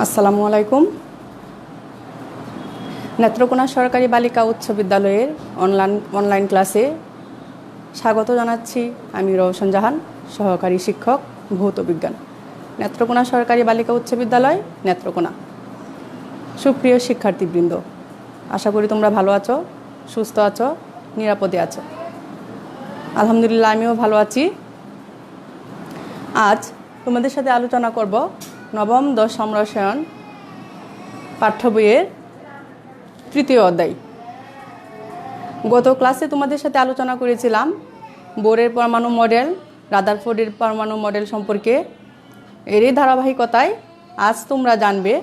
আসসালামু আলাইকুম। নেত্রকোনা সরকারি বালিকা উচ্চ বিদ্যালয়ের অনলাইন ক্লাসে স্বাগত জানাচ্ছি। আমি রওশন জাহান, সহকারী শিক্ষক ভৌত বিজ্ঞান, নেত্রকোনা সরকারি বালিকা উচ্চ বিদ্যালয়, নেত্রকোনা। সুপ্রিয় শিক্ষার্থীবৃন্দ, আশা করি তোমরা ভালো আছো, সুস্থ আছো, নিরাপদে আছো। আলহামদুলিল্লাহ, আমিও ভালো আছি। আজ তোমাদের সাথে আলোচনা করব নবম দশম রসায়ন পাঠ্য বইয়ের তৃতীয় অধ্যায়। গত ক্লাসে তোমাদের সাথে আলোচনা করেছিলাম বোরের পরমাণু মডেল, রাদারফোর্ডের পরমাণু মডেল সম্পর্কে। এরই ধারাবাহিকতায় আজ তোমরা জানবে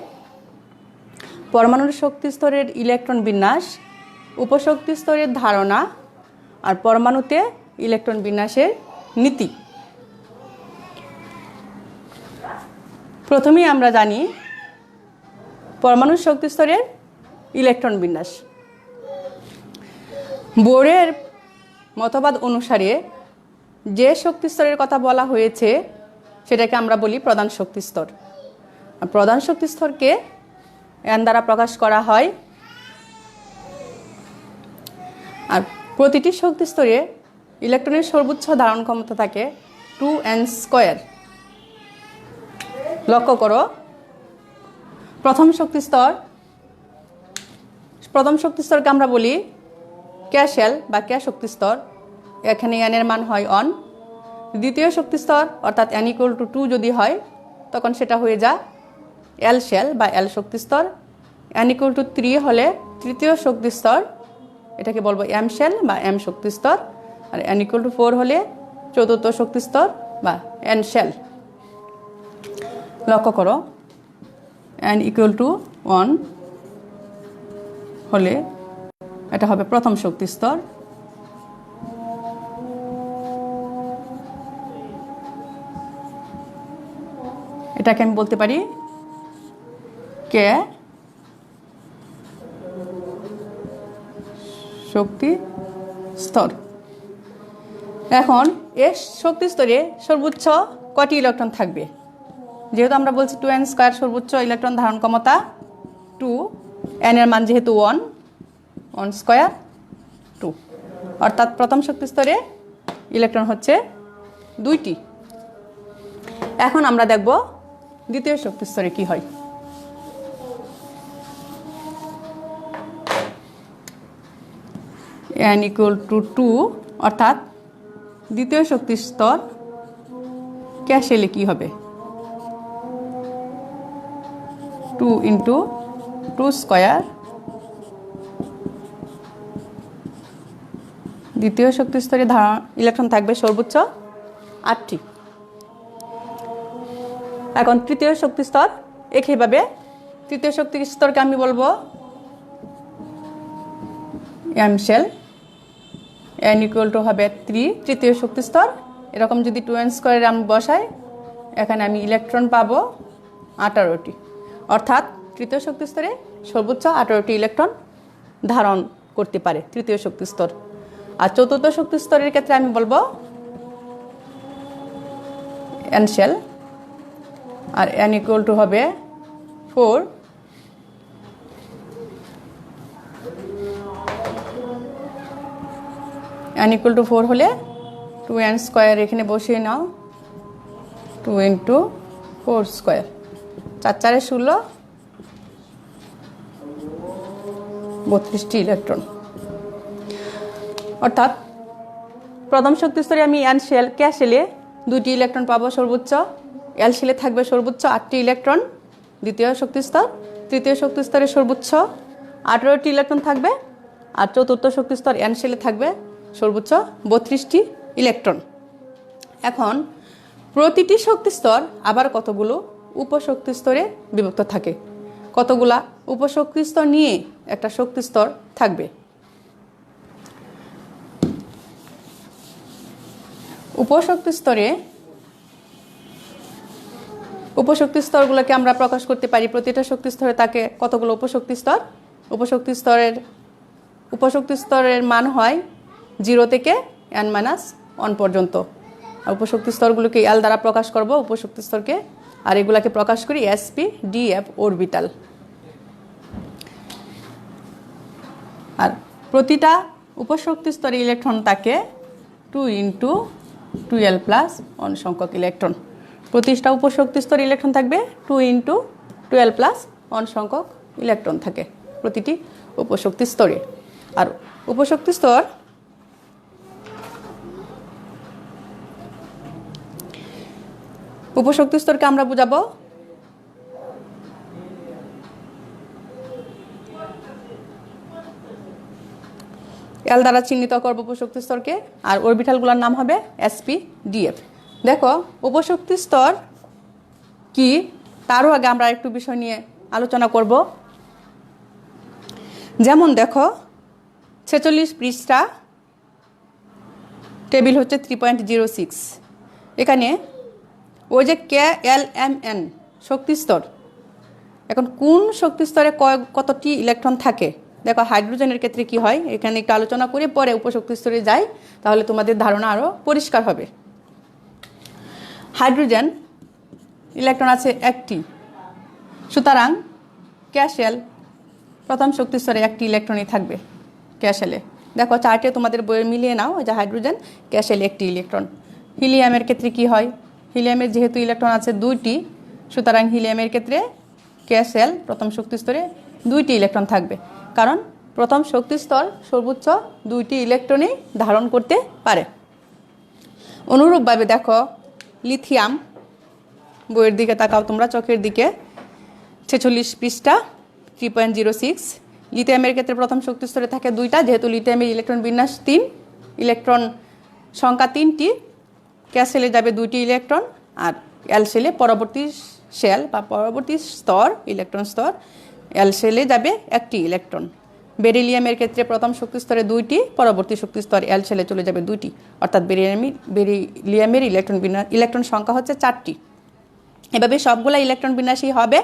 পরমাণুর শক্তি স্তরের ইলেকট্রন বিন্যাস, উপশক্তি স্তরের ধারণা আর পরমাণুতে ইলেকট্রন বিন্যাসের নীতি। প্রথমেই আমরা জানি পরমাণুর শক্তি স্তরের ইলেকট্রন বিন্যাস। বোরের মতবাদ অনুসারে যে শক্তি স্তরের কথা বলা হয়েছে সেটাকে আমরা বলি প্রধান শক্তি স্তর। প্রধান শক্তি স্তরকে এন দ্বারা প্রকাশ করা হয়। আর প্রতিটি শক্তি স্তরে ইলেকট্রনের সর্বোচ্চ ধারণ ক্ষমতা থাকে 2n²। লক্ষ্য করো, প্রথম শক্তি স্তরকে আমরা বলি কে শেল বা কে শক্তি স্তর। এখানে n এর মান হয় 1। দ্বিতীয় শক্তি স্তর অর্থাৎ n = 2 যদি হয় তখন সেটা হয়ে যায় এল শেল বা এল শক্তি স্তর। n = 3 হলে তৃতীয় শক্তি স্তর, এটাকে বলবো এম শেল বা এম শক্তি স্তর। আর n = 4 হলে চতুর্থ শক্তি স্তর বা এন শেল। লক্ষ্য করো, n = 1 হলে এটা হবে প্রথম শক্তি স্তর। এটাকে আমি বলতে পারি কে শক্তি স্তর। এখন এই শক্তি স্তরে সর্বোচ্চ কটি ইলেকট্রন থাকবে? যেহেতু আমরা বলছি 2n² সর্বোচ্চ ইলেকট্রন ধারণ ক্ষমতা 2, n এর মান যেহেতু 1² 2, অর্থাৎ প্রথম শক্তি স্তরে ইলেকট্রন হচ্ছে 2টি। এখন আমরা দেখব দ্বিতীয় শক্তি স্তরে কি হয়। n = 2 অর্থাৎ দ্বিতীয় শক্তি স্তর কে শেলে কি হবে? 2 × 2²। দ্বিতীয় শক্তি স্তরে ইলেকট্রন থাকবে সর্বোচ্চ 8টি। এখন তৃতীয় শক্তি স্তর একইভাবে, তৃতীয় শক্তি স্তরকে আমি বলবো এম শেল। n = হবে 3, তৃতীয় শক্তি স্তর। এরকম যদি 2n² আমি বসাই, এখানে আমি ইলেকট্রন পাবো 18টি। অর্থাৎ তৃতীয় শক্তি স্তরে সর্বোচ্চ 18টি ইলেকট্রন ধারণ করতে পারে তৃতীয় শক্তি স্তর। আর চতুর্থ শক্তি স্তরের ক্ষেত্রে আমি বলবো এন শেল। আর n = হবে 4। n = 4 হলে 2n² এখানে বসিয়ে নাও, 2 × 4²। 4 × 4 = 16, 32টি ইলেকট্রন। অর্থাৎ প্রথম শক্তি স্তরে আমি এন শেল কে শেলে 2টি ইলেকট্রন পাবো সর্বোচ্চ, এল শেলে থাকবে সর্বোচ্চ 8টি ইলেকট্রন দ্বিতীয় শক্তি স্তর। তৃতীয় শক্তি স্তরে সর্বোচ্চ 18টি ইলেকট্রন থাকবে। আর চতুর্থ শক্তি স্তর এন শেলে থাকবে সর্বোচ্চ 32টি ইলেকট্রন। এখন প্রতিটি শক্তি স্তর আবার কতগুলো উপশক্তি স্তরে বিভক্ত থাকে, কতগুলা উপশক্তি স্তর নিয়ে একটা শক্তি স্তর থাকবে। উপশক্তি স্তরগুলোকে আমরা প্রকাশ করতে পারি। প্রতিটা শক্তি স্তরে থাকে কতগুলো উপশক্তি স্তর। উপশক্তি স্তরের মান হয় 0 থেকে n - 1 পর্যন্ত। আর উপশক্তি স্তরগুলোকে এল দ্বারা প্রকাশ করব, উপশক্তি স্তরকে আর এগুলাকে প্রকাশ করি sp-df অরবিটাল। আর প্রতিটা উপশক্তি স্তরে ইলেকট্রন থাকে 2 × 12 + 1 সংখ্যক ইলেকট্রন। প্রতিটা উপশক্তি স্তরে ইলেকট্রন থাকবে 2 × 12 + 1 সংখ্যক ইলেকট্রন থাকে প্রতিটি উপশক্তি স্তরে। আর উপশক্তি স্তরকে আমরা বুঝাবো এল দ্বারা চিহ্নিত করব উপশক্তি স্তরকে, আর অরবিটালগুলোর নাম হবে sp-df। দেখো উপশক্তি স্তর কি তারও আগে আমরা একটু বিষয় নিয়ে আলোচনা করব। যেমন দেখো 46 পৃষ্ঠা, টেবিল হচ্ছে 3.06। এখানে ওই যে KLMN শক্তি স্তর, এখন কোন শক্তি স্তরে কতটি ইলেকট্রন থাকে দেখো হাইড্রোজেনের ক্ষেত্রে কি হয় এখানে একটু আলোচনা করে পরে উপশক্তি স্তরে যাই, তাহলে তোমাদের ধারণা আরও পরিষ্কার হবে। হাইড্রোজেন ইলেকট্রন আছে একটি, সুতরাং ক্যাশেল প্রথম শক্তি স্তরে একটি ইলেকট্রনই থাকবে ক্যাশেলে। দেখো চার্টে তোমাদের বইয়ে মিলিয়ে নাও, যে হাইড্রোজেন ক্যাশেল একটি ইলেকট্রন। হিলিয়ামের ক্ষেত্রে কি হয়, হিলিয়ামের যেহেতু ইলেকট্রন আছে 2টি, সুতরাং হিলিয়ামের ক্ষেত্রে ক্যাশেল প্রথম শক্তি স্তরে 2টি ইলেকট্রন থাকবে, কারণ প্রথম শক্তি স্তর সর্বোচ্চ 2টি ইলেকট্রনই ধারণ করতে পারে। অনুরূপভাবে দেখো লিথিয়াম, বইয়ের দিকে তাকাও তোমরা, চোখের দিকে 46 পৃষ্ঠা 3.06। লিথিয়ামের ক্ষেত্রে প্রথম শক্তি স্তরে থাকে 2টা, যেহেতু লিথিয়ামের ইলেকট্রন বিন্যাস 3, ইলেকট্রন সংখ্যা 3টি, ক্যাশেলে যাবে 2টি ইলেকট্রন, আর এল শেলে পরবর্তী শেল বা পরবর্তী স্তর ইলেকট্রন স্তর এল শেলে যাবে একটি ইলেকট্রন। বেরিলিয়ামের ক্ষেত্রে প্রথম শক্তি স্তরে 2টি, পরবর্তী শক্তি স্তর এল শেলে চলে যাবে 2টি, অর্থাৎ বেরিলিয়ামের ইলেকট্রন সংখ্যা হচ্ছে 4টি। এভাবে সবগুলা ইলেকট্রন বিন্যাসই হবে,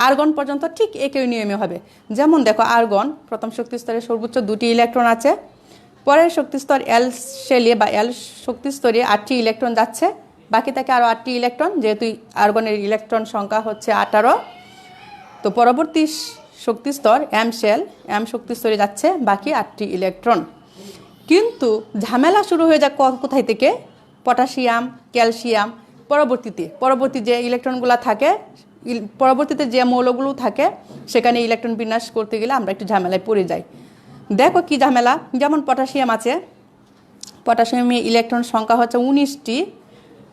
আর্গন পর্যন্ত ঠিক একই নিয়মে হবে। যেমন দেখো আর্গন প্রথম শক্তি স্তরে সর্বোচ্চ 2টি ইলেকট্রন আছে, পরের শক্তি স্তর এল শেলে বা এল শক্তি স্তরে 8টি ইলেকট্রন যাচ্ছে, বাকি থাকে আরও 8টি ইলেকট্রন, যেহেতু আর্গনের ইলেকট্রন সংখ্যা হচ্ছে 18। তো পরবর্তী শক্তি স্তর এম শেল, এম শক্তি স্তরে যাচ্ছে বাকি 8টি ইলেকট্রন। কিন্তু ঝামেলা শুরু হয়ে যায় কোথায় থেকে, পটাশিয়াম, ক্যালসিয়াম, পরবর্তী যে ইলেকট্রনগুলো থাকে, পরবর্তীতে যে মৌলগুলো থাকে সেখানে ইলেকট্রন বিন্যাস করতে গেলে আমরা একটু ঝামেলায় পড়ে যাই। দেখো কি ঝামেলা, যেমন পটাশিয়াম আছে, পটাশিয়ামের ইলেকট্রন সংখ্যা হচ্ছে 19টি।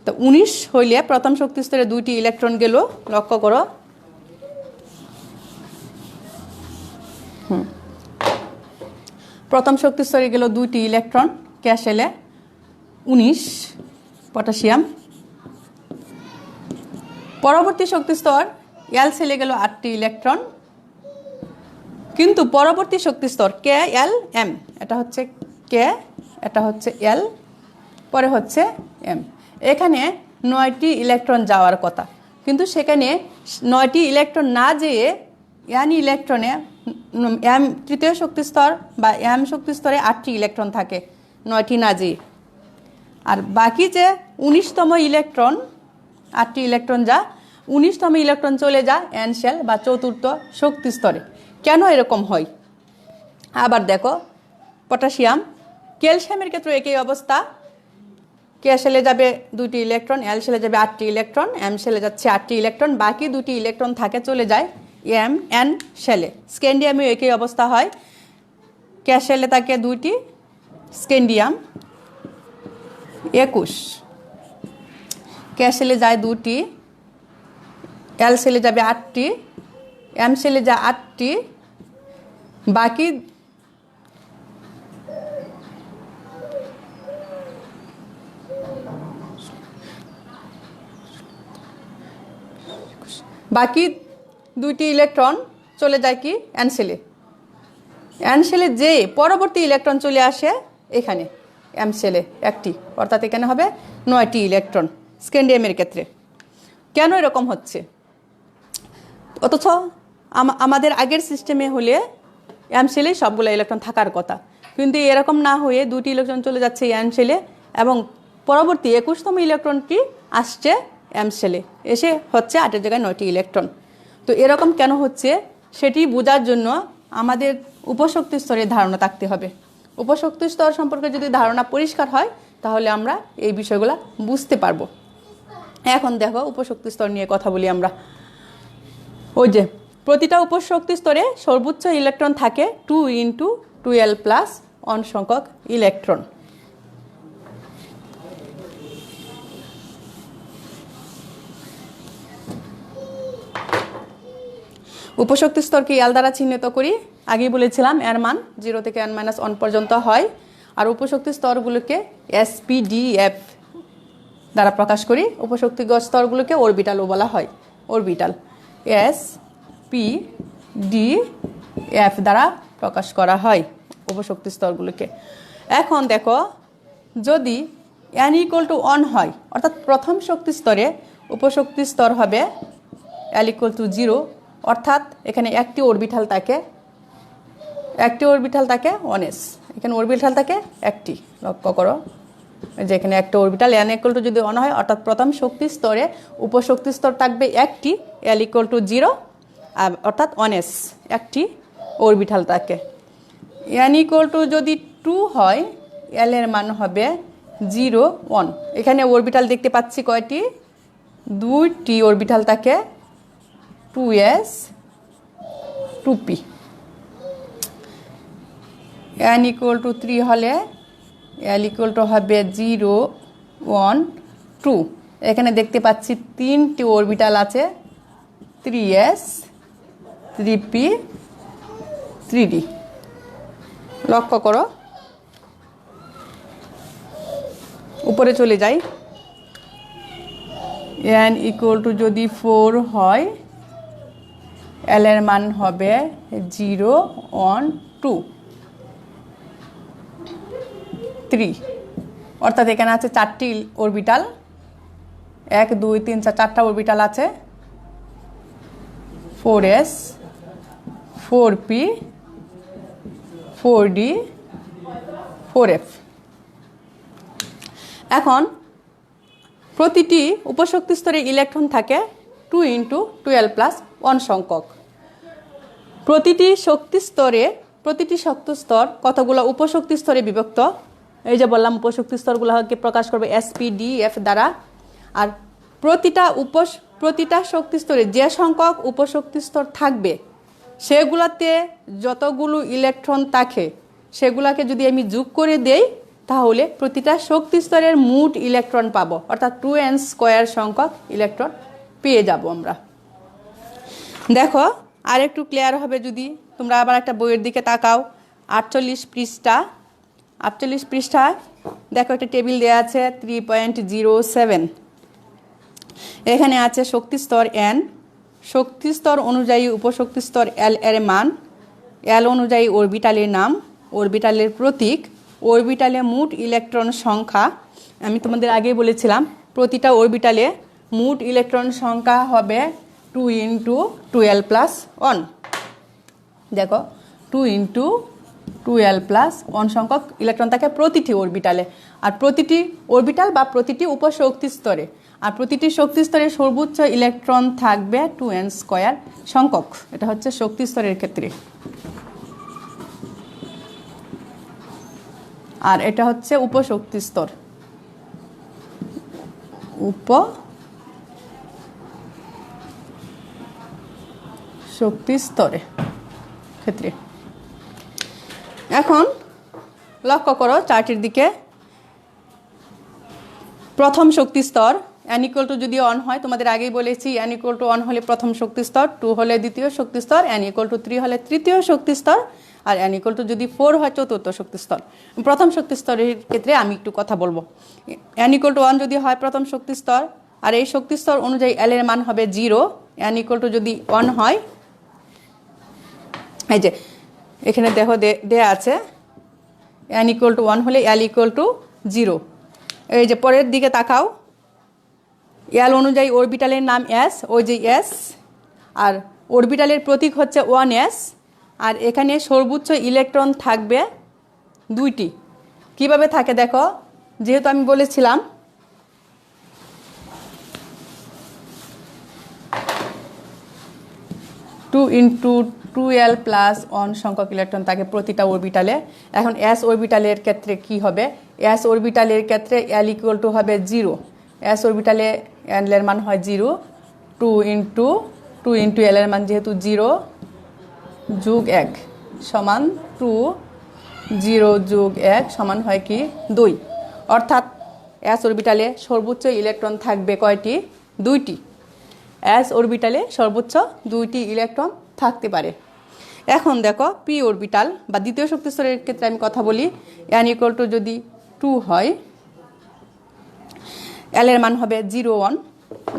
তো 19 হইলে প্রথম শক্তি স্তরে 2টি ইলেকট্রন গেল, লক্ষ্য করো। প্রথম শক্তি স্তরে গেল 2টি ইলেকট্রন ক্যাশেলে 19 পটাশিয়াম, পরবর্তী শক্তি স্তর এল শেলে গেল 8টি ইলেকট্রন, কিন্তু পরবর্তী শক্তি স্তর KLM, এটা হচ্ছে কে, এটা হচ্ছে এল, পরে হচ্ছে এম, এখানে 9টি ইলেকট্রন যাওয়ার কথা, কিন্তু সেখানে 9টি ইলেকট্রন না যেয়ে এন ইলেকট্রনে এম তৃতীয় শক্তি স্তর বা এম শক্তি স্তরে 8টি ইলেকট্রন থাকে, 9টি না যেয়ে। আর বাকি যে 19তম ইলেকট্রন, 8টি ইলেকট্রন যা 19তম ইলেকট্রন চলে যায় এন শেল বা চতুর্থ শক্তি স্তরে। কেন এরকম হয়? আবার দেখো পটাশিয়াম, ক্যালসিয়ামের ক্ষেত্রে একই অবস্থা, কে শেলে যাবে 2টি ইলেকট্রন, এল শেলে যাবে 8টি ইলেকট্রন, এম শেলে যাচ্ছে 8টি ইলেকট্রন, বাকি 2টি ইলেকট্রন থাকে চলে যায় এম এন শেলে। স্ক্যান্ডিয়ামেও একই অবস্থা হয়, কে শেলে থাকে 2টি, স্ক্যান্ডিয়াম 21, কে শেলে যায় 2টি, এল শেলে যাবে 8টি, এম শেলে যায় 8টি, বাকি বাকি 2টি ইলেকট্রন চলে যায় কি এন শেলে। এন শেলে যে পরবর্তী ইলেকট্রন চলে আসে এখানে এম শেলে একটি, অর্থাৎ এখানে হবে 9টি ইলেকট্রন স্ক্যান্ডিয়ামের ক্ষেত্রে। কেন এরকম হচ্ছে? অথচ আমাদের আগের সিস্টেমে হলে এম শেলে সবগুলো ইলেকট্রন থাকার কথা, কিন্তু এরকম না হয়ে 2টি ইলেকট্রন চলে যাচ্ছে এন শেলে এবং পরবর্তী 21তম ইলেকট্রনটি আসছে m শেলে এসে হচ্ছে 8-এর জায়গায় 9টি ইলেকট্রন। তো এরকম কেন হচ্ছে সেটি বোঝার জন্য আমাদের উপশক্তি স্তরের ধারণা থাকতে হবে। উপশক্তি স্তর সম্পর্কে যদি ধারণা পরিষ্কার হয় তাহলে আমরা এই বিষয়গুলো বুঝতে পারবো। এখন দেখো উপশক্তি স্তর নিয়ে কথা বলি আমরা। ওই যে প্রতিটা উপশক্তি স্তরে সর্বোচ্চ ইলেকট্রন থাকে 2 × 12 + 1 সংখ্যক ইলেকট্রন। উপশক্তি স্তরকে এল দ্বারা চিহ্নিত করি। আগেই বলেছিলাম এর মান 0 থেকে n-1 পর্যন্ত হয়। আর উপশক্তি স্তরগুলোকে SPDF দ্বারা প্রকাশ করি। উপশক্তিগত স্তরগুলোকে অরবিটালও বলা হয়। অরবিটাল SPDF দ্বারা প্রকাশ করা হয় উপশক্তি স্তরগুলোকে। এখন দেখো যদি n = 1 হয় অর্থাৎ প্রথম শক্তি স্তরে উপশক্তি স্তর হবে l = 0 অর্থাৎ এখানে একটি অরবিটাল থাকে 1s। এখানে অরবিটাল থাকে একটি, লক্ষ্য করো যে এখানে একটা অরবিটাল n = যদি 1 হয় অর্থাৎ প্রথম শক্তি স্তরে উপশক্তি স্তর থাকবে একটি l = 0 অর্থাৎ 1s, একটি অরবিটাল থাকে। n = যদি 2 হয় l এর মান হবে 0 1। এখানে অরবিটাল দেখতে পাচ্ছি কয়টি? 2টি অরবিটাল থাকে 2s 2p। n = 3 হলে l = হবে 0 1 2। এখানে দেখতে পাচ্ছি 3টি অরবিটাল আছে 3s 3p 3d। লক্ষ্য করো উপরে চলে যাই। n = যদি 4 হয় l এর মান হবে 0 1 2 3। অর্থাৎ এখানে আছে 4টি অরবিটাল 1 2 3 4 4টা অরবিটাল আছে 4s 4p 4d 4f। এখন প্রতিটি উপশক্তি স্তরে ইলেকট্রন থাকে 2 × 12 + 1 সংখ্যক। প্রতিটি শক্তি স্তর কতগুলো উপশক্তি স্তরে বিভক্ত। এই যে বললাম উপশক্তি স্তরগুলোকে প্রকাশ করবে SPDF দ্বারা। আর প্রতিটা শক্তি স্তরে যে সংখ্যক উপশক্তি স্তর থাকবে সেগুলোতে যতগুলো ইলেকট্রন থাকে সেগুলোকে যদি আমি যোগ করে দেই তাহলে প্রতিটা শক্তি স্তরের মোট ইলেকট্রন পাবো, অর্থাৎ 2n² সংখ্যক ইলেকট্রন পেয়ে যাব আমরা। দেখো আর একটু ক্লিয়ার হবে যদি তোমরা আবার একটা বইয়ের দিকে তাকাও। 48 পৃষ্ঠায় দেখো একটা টেবিল দেওয়া আছে 3.07। এখানে আছে শক্তি স্তর n, শক্তি স্তর অনুযায়ী উপশক্তি স্তর l এর মান, l অনুযায়ী অরবিটালের নাম, অরবিটালের প্রতীক, অরবিটালে মোট ইলেকট্রন সংখ্যা। আমি তোমাদের আগেই বলেছিলাম প্রতিটা অরবিটালে মোট ইলেকট্রন সংখ্যা হবে 2 × 12 + 1। দেখো 2 × 12 + 1 সংখ্যক ইলেকট্রন থাকে প্রতিটি অরবিটালে। আর প্রতিটি অরবিটাল বা প্রতিটি উপশক্তি স্তরে, আর প্রতিটি শক্তি স্তরে সর্বোচ্চ ইলেকট্রন থাকবে 2n² সংখ্যক। এটা হচ্ছে শক্তি স্তরের ক্ষেত্রে। আর এটা হচ্ছে উপশক্তি স্তর, উপশক্তি স্তরে ক্ষেত্রে। এখন লক্ষ্য করো চার্টের দিকে। প্রথম শক্তি স্তর n = যদি 1 হয়, তোমাদের আগেই বলেছি n = 1 হলে প্রথম শক্তি স্তর, 2 হলে দ্বিতীয় শক্তি স্তর, n = 3 হলে তৃতীয় শক্তি স্তর, আর n = যদি 4 হয় চতুর্থ শক্তি স্তর। প্রথম শক্তি স্তরের ক্ষেত্রে আমি একটু কথা বলবো। n = 1 যদি হয় প্রথম শক্তি স্তর, আর এই শক্তি স্তর অনুযায়ী l এর মান হবে 0। n = যদি 1 হয়, এই যে এখানে দেখো দেয়া আছে n = 1 হলে l = 0। এই যে পরের দিকে তাকাও, l অনুযায়ী অরবিটালের নাম s, ওই যে s, আর অরবিটালের প্রতীক হচ্ছে 1s। আর এখানে সর্বোচ্চ ইলেকট্রন থাকবে 2টি। কিভাবে থাকে দেখো, যেহেতু আমি বলেছিলাম 2 ইন্টু 2l প্লাস 1 সংখ্যক ইলেকট্রন থাকে প্রতিটা অরবিটালে। এখন s অরবিটালের ক্ষেত্রে কি হবে? s অরবিটালের ক্ষেত্রে l ইকুয়াল টু হবে 0। s অরবিটালে l এর মান হয় 0, 2 ইন্টু l এর মান যেহেতু 0 যোগ 1 সমান 2, 0 যোগ 1 সমান হয় কি 2। অর্থাৎ s অরবিটালে সর্বোচ্চ ইলেকট্রন থাকবে কয়টি? 2টি। s অরবিটালে সর্বোচ্চ 2টি ইলেকট্রন থাকতে পারে। এখন দেখো p অরবিটাল বা দ্বিতীয় শক্তি স্তরের ক্ষেত্রে আমি কথা বলি। n ইকুয়াল টু যদি 2 হয়, l এর মান হবে 0, 1।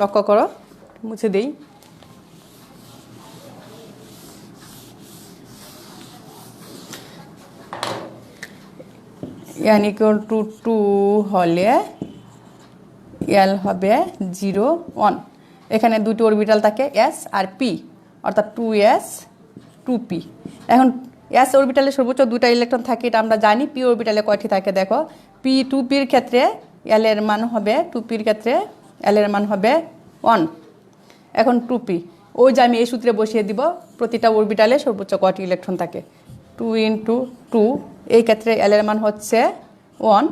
লক্ষ্য করো, মুছে দেই। n ইকুয়াল টু 2 হলে l হবে 0, 1। এখানে দুটি অরবিটাল থাকে s আর p, অর্থাৎ 2s 2p। এখন s অরবিটালে সর্বোচ্চ 2টা ইলেকট্রন থাকে, এটা আমরা জানি। p অরবিটালে কয়টি থাকে দেখো। p 2pর ক্ষেত্রে l এর মান হবে 2pর ক্ষেত্রে l এর মান হবে 1। এখন 2p ওই যে আমি এই সূত্রে বসিয়ে দিব প্রতিটা অরবিটালে সর্বোচ্চ কয়টি ইলেকট্রন থাকে। 2 ইন্টু 2, এই ক্ষেত্রে l এর মান হচ্ছে 1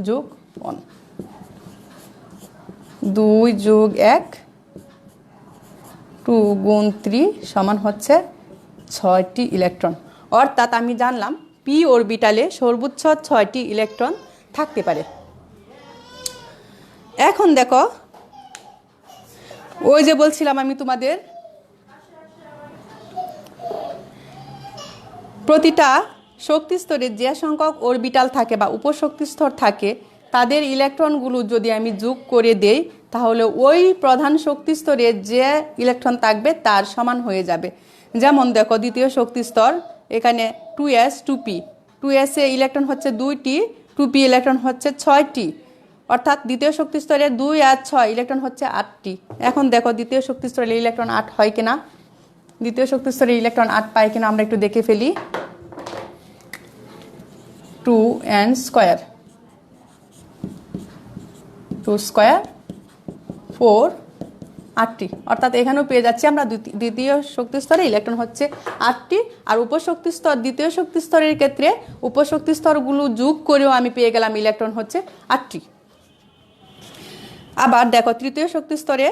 যোগ 1, 2 যোগ 1, 2 গুণ 3 সমান হচ্ছে 6টি ইলেকট্রন। অর্থাৎ আমি জানলাম p অরবিটালে সর্বোচ্চ 6টি ইলেকট্রন থাকতে পারে। এখন দেখো, ওই যে বলছিলাম আমি তোমাদের প্রতিটা শক্তি স্তরে যে সংখ্যক অরবিটাল থাকে বা উপশক্তি স্তর থাকে, তাদের ইলেকট্রনগুলো যদি আমি যোগ করে দেই তাহলে ওই প্রধান শক্তি স্তরে যে ইলেকট্রন থাকবে তার সমান হয়ে যাবে। যেমন দেখো দ্বিতীয় শক্তি স্তর, এখানে 2s 2p, 2s এ ইলেকট্রন হচ্ছে 2টি, 2p ইলেকট্রন হচ্ছে 6টি। অর্থাৎ দ্বিতীয় শক্তি স্তরে 2 আর 6 ইলেকট্রন হচ্ছে 8টি। এখন দেখো দ্বিতীয় শক্তি স্তরে ইলেকট্রন 8 হয় কিনা, দ্বিতীয় শক্তি স্তরে ইলেকট্রন 8 পায় কিনা আমরা একটু দেখে ফেলি। 2n স্কয়ার, 2 স্কয়ার 4, 8টি। অর্থাৎ এখানেও পেয়ে যাচ্ছি আমরা দ্বিতীয় শক্তি স্তরে ইলেকট্রন হচ্ছে 8টি। আর উপশক্তি স্তর, দ্বিতীয় শক্তি স্তরের ক্ষেত্রে উপশক্তি স্তরগুলো যোগ করেও আমি পেয়ে গেলাম ইলেকট্রন হচ্ছে 8টি। আবার দেখো তৃতীয় শক্তি স্তরে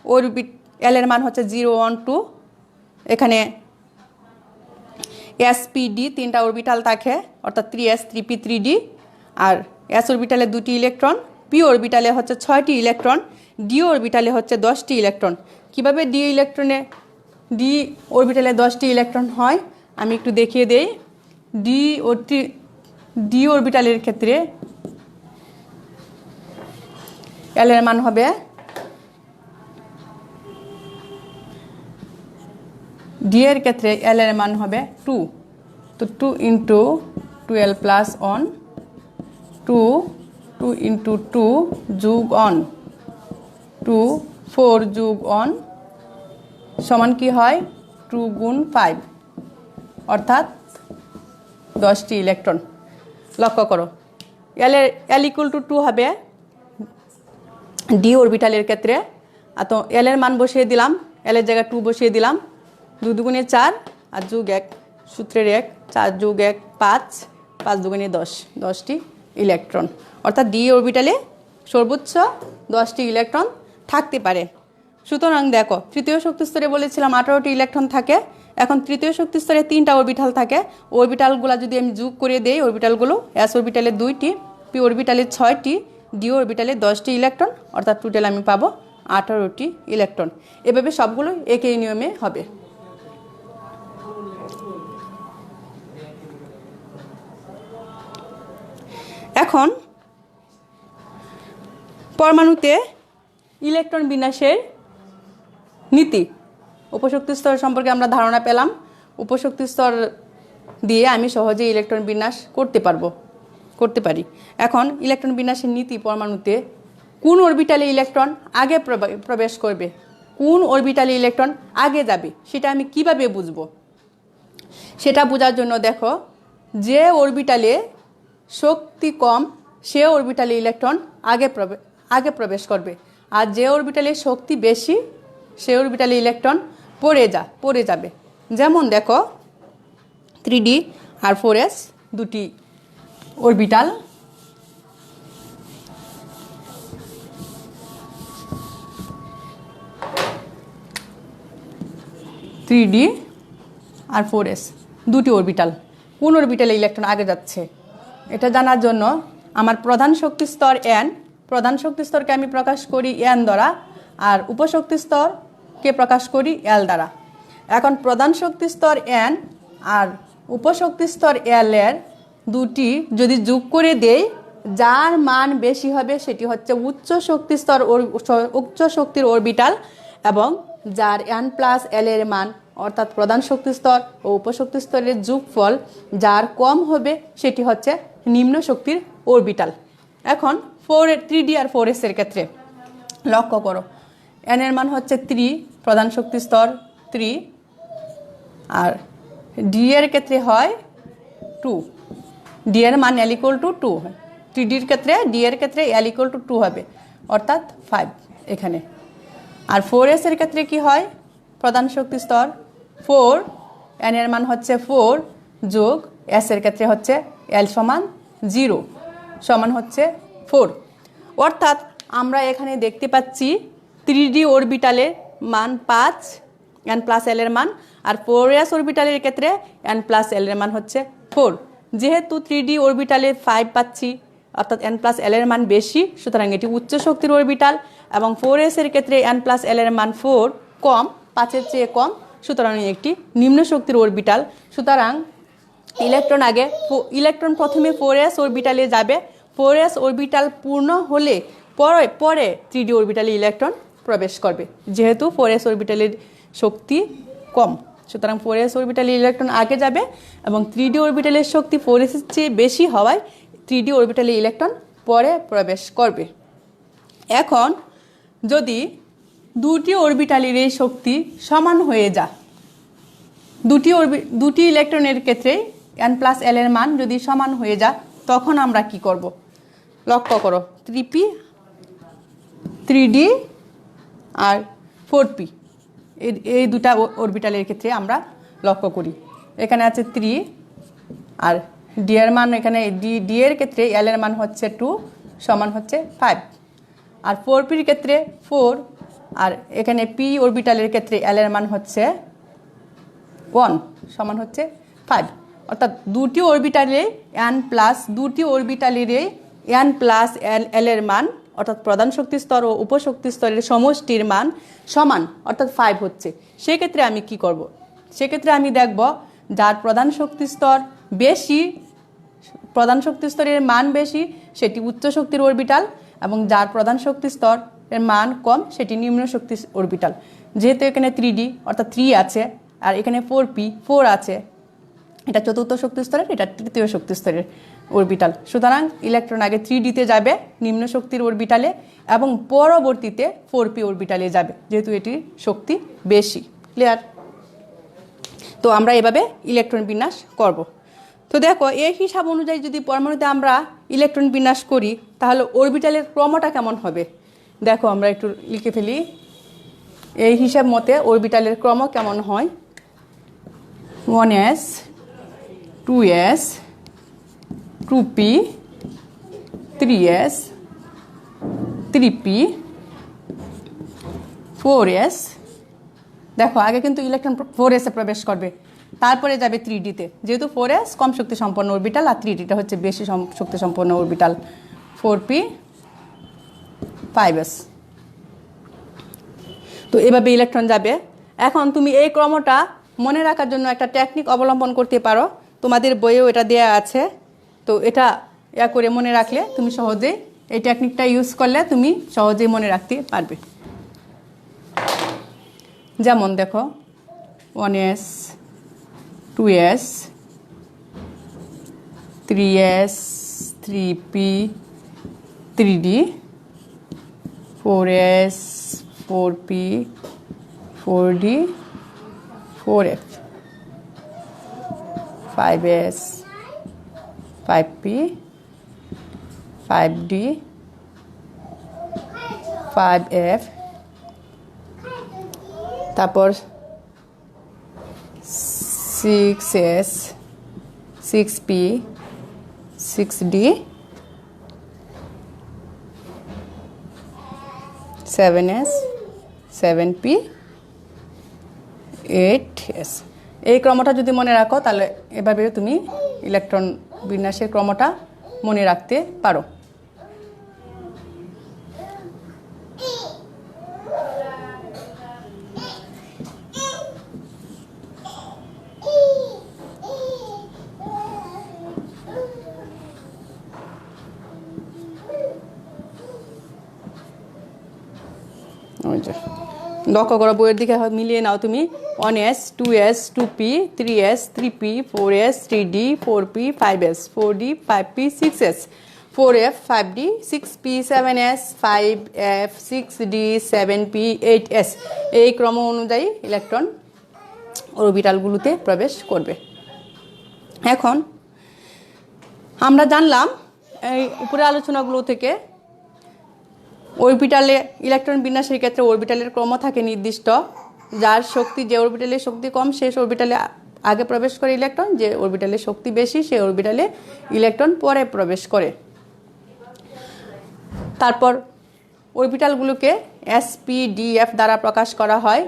অরবিট l এর মান হচ্ছে 0, 1, 2। এখানে spd 3টা অরবিটাল থাকে, অর্থাৎ 3s 3p 3d। আর s অরবিটালে 2টি ইলেকট্রন, p অরবিটালে হচ্ছে 6টি ইলেকট্রন, d অরবিটালে হচ্ছে 10টি ইলেকট্রন। কিভাবে d অরবিটালে 10টি ইলেকট্রন হয় আমি একটু দেখিয়ে দেই। d অরবিটালের ক্ষেত্রে l এর মান হবে d এর ক্ষেত্রে l এর মান হবে 2। তো 2 ইন্টু 12 প্লাস 1, 2 ইন্টু 2 যোগ 1, 2 4 যোগ 1 সমান কি হয় 2 গুণ 5, অর্থাৎ 10টি ইলেকট্রন। লক্ষ্য করো l ইকুয়াল টু 2 হবে d অরবিটালের ক্ষেত্রে। আর তো l এর মান বসিয়ে দিলাম, l এর জায়গায় 2 বসিয়ে দিলাম। 2 দুগুণে 4 আর যোগ 1, সূত্রের 1, 4 যোগ 1 5, 5 দুগুণে 10, 10টি ইলেকট্রন। অর্থাৎ d অরবিটালে সর্বোচ্চ 10টি ইলেকট্রন থাকতে পারে। সুতরাং দেখো তৃতীয় শক্তি স্তরে বলেছিলাম 18টি ইলেকট্রন থাকে। এখন তৃতীয় শক্তি স্তরে 3টা অরবিটাল থাকে। অরবিটালগুলো যদি আমি যোগ করে দেই, অরবিটালগুলো s অরবিটালে 2টি, p অরবিটালে 6টি, d অরবিটালে 10টি ইলেকট্রন, অর্থাৎ টোটাল আমি পাবো 18টি ইলেকট্রন। এভাবে সবগুলো একই নিয়মে হবে। এখন পরমাণুতে ইলেকট্রন বিন্যাসের নীতি, উপশক্তি স্তর সম্পর্কে আমরা ধারণা পেলাম। উপশক্তি স্তর দিয়ে আমি সহজে ইলেকট্রন বিন্যাস করতে পারি। এখন ইলেকট্রন বিন্যাসের নীতি, পরমাণুতে কোন অরবিটালে ইলেকট্রন আগে প্রবেশ করবে, কোন অরবিটালে ইলেকট্রন আগে যাবে, সেটা আমি কিভাবে বুঝব? সেটা বোঝার জন্য দেখো, যে অরবিটালে শক্তি কম সে অরবিটালে ইলেকট্রন আগে প্রবেশ করবে, আর যে অরবিটালে শক্তি বেশি সে অরবিটালে ইলেকট্রন পড়ে যাবে। যেমন দেখো 3D আর 4s দুটি অরবিটাল, 3D আর 4s দুটি অরবিটাল, কোন অরবিটালে ইলেকট্রন আগে যাচ্ছে এটা জানার জন্য আমার প্রধান শক্তি স্তর n, প্রধান শক্তি স্তরকে আমি প্রকাশ করি n দ্বারা, আর উপশক্তি স্তরকে প্রকাশ করি l দ্বারা। এখন প্রধান শক্তি স্তর n আর উপশক্তি স্তর l এর দুটি যদি যোগ করে দেই, যার মান বেশি হবে সেটি হচ্ছে উচ্চ শক্তি স্তর উচ্চ শক্তির অরবিটাল, এবং যার n প্লাস l এর মান অর্থাৎ প্রধান শক্তি স্তর ও উপশক্তি স্তরের যোগফল যার কম হবে সেটি হচ্ছে নিম্ন শক্তির অরবিটাল। এখন 3D আর 4s এর ক্ষেত্রে লক্ষ্য করো, n এর মান হচ্ছে 3, প্রধান শক্তি স্তর 3, আর d এর ক্ষেত্রে হয় 2, d এর মান l = 2, 3D এর ক্ষেত্রে d এর ক্ষেত্রে l = 2 হবে, অর্থাৎ 5 এখানে। আর 4s এর ক্ষেত্রে কি হয়, প্রধান শক্তি স্তর 4, n এর মান হচ্ছে 4 যোগ s এর ক্ষেত্রে হচ্ছে l সমান 0 সমান হচ্ছে 4, অর্থাৎ আমরা এখানে দেখতে পাচ্ছি 3D অরবিটালের মান 5, n প্লাস l এর মান, আর 4s অরবিটালের ক্ষেত্রে n প্লাস l এর মান হচ্ছে 4। যেহেতু 3D অরবিটালে 5 পাচ্ছি অর্থাৎ n প্লাস l এর মান বেশি, সুতরাং এটি উচ্চ শক্তির অরবিটাল, এবং 4s এর ক্ষেত্রে n প্লাস l এর মান 4 কম, 5-এর চেয়ে কম, সুতরাং একটি নিম্ন শক্তির অরবিটাল। সুতরাং ইলেকট্রন প্রথমে 4s অরবিটালে যাবে, 4s অরবিটাল পূর্ণ হলে পরে 3D অরবিটালে ইলেকট্রন প্রবেশ করবে। যেহেতু 4s অরবিটালের শক্তি কম, সুতরাং 4s অরবিটালে ইলেকট্রন আগে যাবে, এবং 3D অরবিটালের শক্তি 4s এর চেয়ে বেশি হওয়ায় 3D অরবিটালে ইলেকট্রন পরে প্রবেশ করবে। এখন যদি দুটি অরবিটালের এই শক্তি সমান হয়ে যায়, দুটি ইলেকট্রনের ক্ষেত্রে n প্লাস l এর মান যদি সমান হয়ে যায়, তখন আমরা কি করব? লক্ষ্য করো 3D আর 4p এই দুটা অরবিটালের ক্ষেত্রে আমরা লক্ষ্য করি। এখানে আছে 3 আর d এর মান, এখানে d এর ক্ষেত্রে l এর মান হচ্ছে 2 সমান হচ্ছে 5, আর 4p এর ক্ষেত্রে 4, আর এখানে p অরবিটালের ক্ষেত্রে l এর মান হচ্ছে 1 সমান হচ্ছে 5, অর্থাৎ দুটি অরবিটালের n প্লাস l এর মান অর্থাৎ প্রধান শক্তি স্তর ও উপশক্তি স্তরের সমষ্টির মান সমান, অর্থাৎ 5 হচ্ছে। সেক্ষেত্রে আমি কি করব? সেক্ষেত্রে আমি দেখব যার প্রধান শক্তি স্তরের মান বেশি সেটি উচ্চ শক্তির অরবিটাল, এবং যার প্রধান শক্তি স্তরের মান কম সেটি নিম্ন শক্তি অরবিটাল। যেহেতু এখানে 3D অর্থাৎ 3 আছে, আর এখানে 4p 4 আছে, এটা চতুর্থ শক্তি স্তরের, এটা তৃতীয় শক্তি স্তরের অরবিটাল। সুতরাং ইলেকট্রন আগে 3Dতে যাবে নিম্ন শক্তির অরবিটালে, এবং পরবর্তীতে 4p অরবিটালে যাবে, যেহেতু এটির শক্তি বেশি। ক্লিয়ার? তো আমরা এভাবে ইলেকট্রন বিন্যাস করব। তো দেখো, এই হিসাব অনুযায়ী যদি পরমাণুতে আমরা ইলেকট্রন বিন্যাস করি, তাহলে অরবিটালের ক্রমটা কেমন হবে? দেখো, আমরা একটু লিখে ফেলি। এই হিসাব মতে অরবিটালের ক্রম কেমন হয়: 1s 2s 2p 3s 3p 4s। দেখো, আগে কিন্তু ইলেকট্রন 4s এ প্রবেশ করবে, তারপরে যাবে 3Dতে। যেহেতু 4s কম শক্তি সম্পন্ন অরবিটাল, আর 3Dটা হচ্ছে বেশি শক্তি সম্পন্ন অরবিটাল, 4p 5s। তো এভাবে ইলেকট্রন যাবে। এখন তুমি এই ক্রমটা মনে রাখার জন্য একটা টেকনিক অবলম্বন করতে পারো, তোমাদের বইয়েও এটা দেয়া আছে। তো এটা করে মনে রাখলে তুমি সহজেই, এই টেকনিকটা ইউজ করলে তুমি সহজেই মনে রাখতে পারবে। যেমন দেখো, 1s 2s 3s 3p 3d 4s 4p 4d 4f 5s 5p 5d 5f, তারপর 6s 6p 6d 7s 7p 8s। এই ক্রমটা যদি মনে রাখো তাহলে এভাবে তুমি ইলেকট্রন বিন্যাসের ক্রমটা মনে রাখতে পারো। লক্ষ্য করো বইয়ের দিকে মিলিয়ে নাও তুমি 1s 2s 2p 3s 3p 4s 3d 4p 5s 4d 5p 6s 4f 5d 6p 7s 5f 6d 7p 8s। এই ক্রম অনুযায়ী ইলেকট্রন অরবিটালগুলোতে প্রবেশ করবে। এখন আমরা জানলাম এই উপরে আলোচনাগুলো থেকে অরবিটালে ইলেকট্রন বিন্যাসের ক্ষেত্রে অরবিটালের ক্রম থাকে নির্দিষ্ট, যার শক্তি যে অরবিটালে শক্তি কম সেই অরবিটালে আগে প্রবেশ করে ইলেকট্রন, যে অরবিটালে শক্তি বেশি সেই অরবিটালে ইলেকট্রন পরে প্রবেশ করে। তারপর অরবিটালগুলোকে sp-df দ্বারা প্রকাশ করা হয়।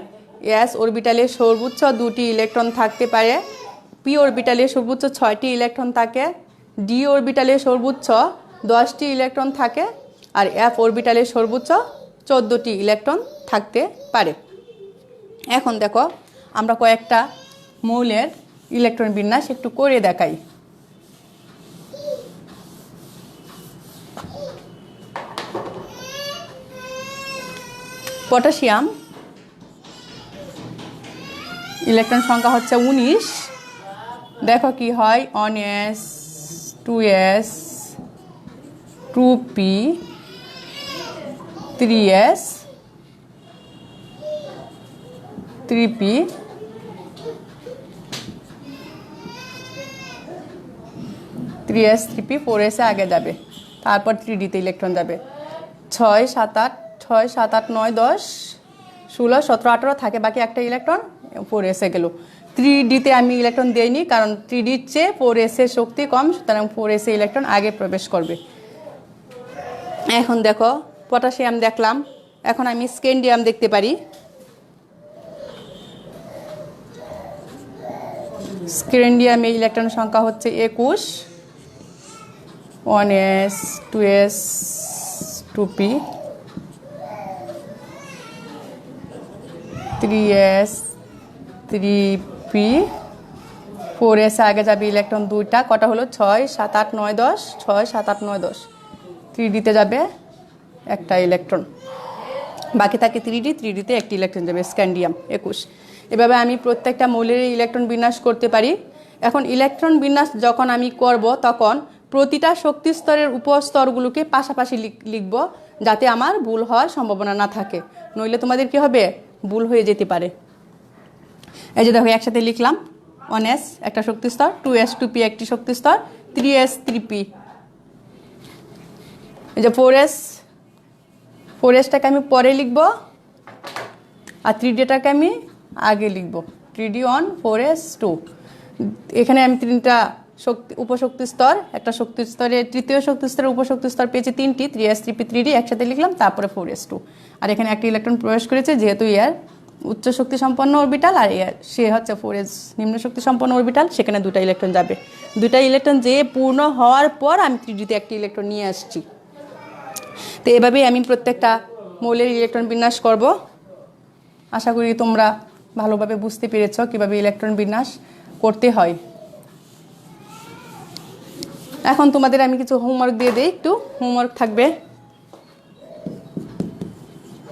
s অরবিটালে সর্বোচ্চ 2টি ইলেকট্রন থাকতে পারে, p অরবিটালে সর্বোচ্চ 6টি ইলেকট্রন থাকে, d অরবিটালে সর্বোচ্চ 10টি ইলেকট্রন থাকে, আর f অরবিটালে সর্বোচ্চ 14টি ইলেকট্রন থাকতে পারে। এখন দেখো আমরা কয়েকটা মৌলের ইলেকট্রন বিন্যাস একটু করে দেখাই। পটাশিয়াম ইলেকট্রন সংখ্যা হচ্ছে 19। দেখো কি হয় 1s 2s 2p 3s 3p 3s 3p 4s আগে যাবে, তারপর 3d তে ইলেকট্রন যাবে। 6 7 8 6 7 8 9 10 16 17 18 থাকে বাকি একটা ইলেকট্রন 4s এ গেল। 3d তে আমি ইলেকট্রন দেইনি কারণ 3d এর চেয়ে 4s এর শক্তি কম, সুতরাং 4s এ ইলেকট্রন আগে প্রবেশ করবে। এখন দেখো পটাশিয়াম দেখলাম, এখন আমি স্ক্যান্ডিয়াম দেখতে পারি। স্ক্যান্ডিয়ামে ইলেকট্রন সংখ্যা হচ্ছে 21। 1s 2s 2p 3s 3p 4s আগে যাবে ইলেকট্রন দুইটা, কটা হলো 6 7 8 9 10 6 7 8 9 10। 3d তে যাবে একটা ইলেকট্রন, বাকি থাকে 3d তে একটি ইলেকট্রন যাবে, স্ক্যান্ডিয়াম 21। এভাবে আমি প্রত্যেকটা মৌলের ইলেকট্রন বিন্যাস করতে পারি। এখন ইলেকট্রন বিন্যাস যখন আমি করব তখন প্রতিটা শক্তি স্তরের উপস্তরগুলোকে পাশাপাশি লিখব, যাতে আমার ভুল হওয়ার সম্ভাবনা না থাকে, নইলে তোমাদের কি হবে ভুল হয়ে যেতে পারে। এই যে দেখো একসাথে লিখলাম 1s একটা শক্তি স্তর, 2s 2p একটি শক্তি স্তর, 3s 3p। এই যে 4sটাকে আমি পরে লিখব আর 3dটাকে আমি আগে লিখব, 3d 1 4s 2। এখানে আমি তিনটা উপশক্তি স্তর, একটা শক্তি স্তরে তৃতীয় শক্তি স্তরের উপশক্তি স্তর পেয়েছি 3টি, 3s 3p 3d একসাথে লিখলাম, তারপরে 4s 2। আর এখানে একটা ইলেকট্রন প্রবেশ করেছে, যেহেতু এর উচ্চ শক্তি সম্পন্ন অরবিটাল আর সে হচ্ছে 4s নিম্ন শক্তি সম্পন্ন অরবিটাল, সেখানে দুটা ইলেকট্রন যাবে। দুটা ইলেকট্রন যে পূর্ণ হওয়ার পর আমি 3d তে একটি ইলেকট্রন নিয়ে আসছি। তো এভাবেই আমি প্রত্যেকটা মৌলের ইলেকট্রন বিন্যাস করব। আশা করি তোমরা ভালোভাবে বুঝতে পেরেছ কিভাবে ইলেকট্রন বিন্যাস করতে হয়। এখন তোমাদের আমি কিছু হোমওয়ার্ক দিয়ে দিই, একটু হোমওয়ার্ক থাকবে।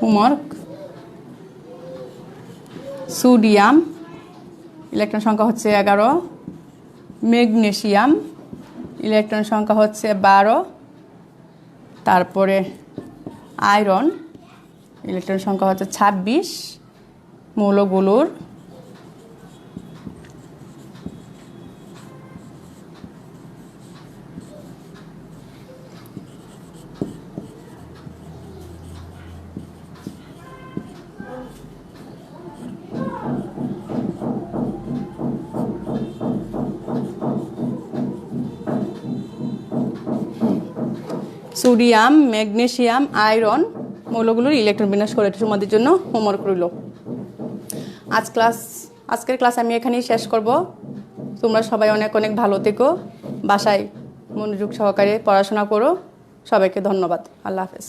হোমওয়ার্ক, সোডিয়াম ইলেকট্রন সংখ্যা হচ্ছে 11, ম্যাগনেসিয়াম ইলেকট্রন সংখ্যা হচ্ছে 12, তারপরে আয়রন ইলেকট্রন সংখ্যা হচ্ছে 26। মৌলগুলোর সোডিয়াম, ম্যাগনেসিয়াম, আয়রন মৌলগুলোর ইলেকট্রন বিন্যাস করে তোমাদের জন্য হোমওয়ার্ক রইল। আজকের ক্লাস আমি এখানেই শেষ করব। তোমরা সবাই অনেক অনেক ভালো থেকো, বাসায় মনোযোগ সহকারে পড়াশোনা করো। সবাইকে ধন্যবাদ। আল্লাহ হাফেজ।